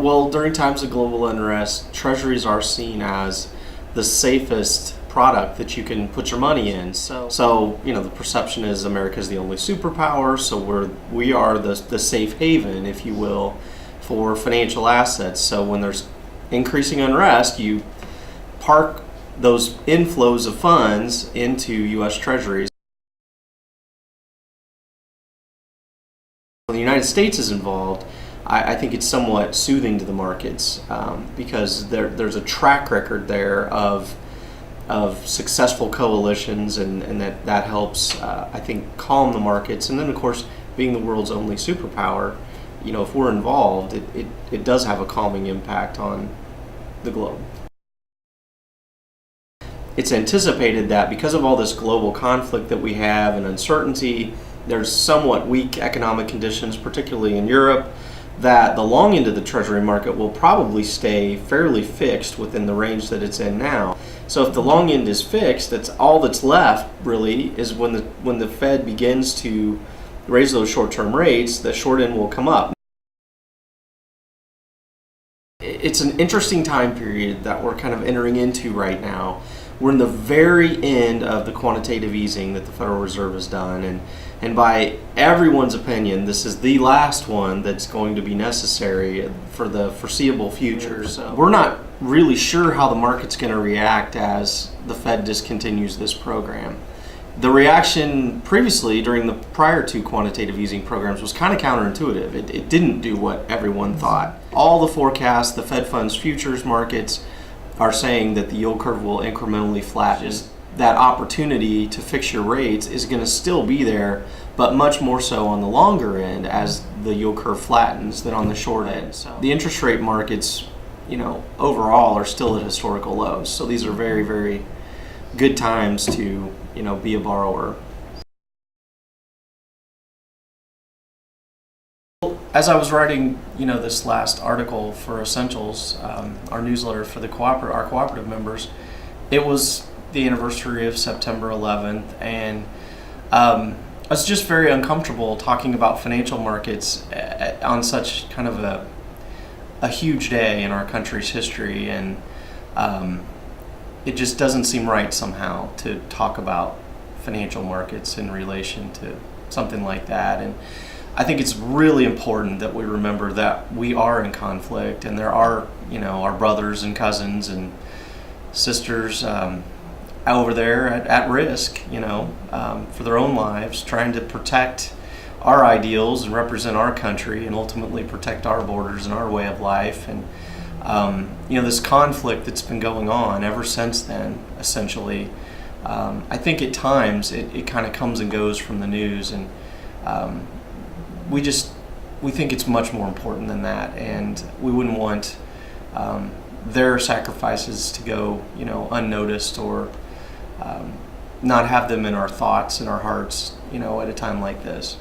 Well, during times of global unrest, treasuries are seen as the safest product that you can put your money in. So the perception is America is the only superpower, so we are the safe haven, if you will, for financial assets. So when there's increasing unrest, you park those inflows of funds into U.S. treasuries. When the United States is involved, I think it's somewhat soothing to the markets because there's a track record there of successful coalitions, and that helps, I think, calm the markets. And then, of course, being the world's only superpower, if we're involved, it does have a calming impact on the globe. It's anticipated that because of all this global conflict that we have and uncertainty, there's somewhat weak economic conditions, particularly in Europe, that the long end of the treasury market will probably stay fairly fixed within the range that it's in now. So if the long end is fixed, that's all that's left really is when the Fed begins to raise those short-term rates, the short end will come up. It's an interesting time period that we're kind of entering into right now. We're in the very end of the quantitative easing that the Federal Reserve has done, and by everyone's opinion, this is the last one that's going to be necessary for the foreseeable future. So we're not really sure how the market's going to react as the Fed discontinues this program. The reaction previously during the prior two quantitative easing programs was kind of counterintuitive. It didn't do what everyone thought. All the forecasts, the Fed funds futures markets, are saying that the yield curve will incrementally flatten. That opportunity to fix your rates is going to still be there, but much more so on the longer end as the yield curve flattens than on the short end. So the interest rate markets, overall are still at historical lows. So these are very, very good times to, be a borrower. As I was writing, this last article for Essentials, our newsletter for our cooperative members, it was the anniversary of September 11th, and I was just very uncomfortable talking about financial markets on such kind of a huge day in our country's history, and it just doesn't seem right somehow to talk about financial markets in relation to something like that. And I think it's really important that we remember that we are in conflict, and there are, our brothers and cousins and sisters over there at risk, for their own lives, trying to protect our ideals and represent our country and ultimately protect our borders and our way of life. And, this conflict that's been going on ever since then, essentially, I think at times it kind of comes and goes from the news, and we think it's much more important than that, and we wouldn't want their sacrifices to go, unnoticed, or not have them in our thoughts and our hearts, at a time like this.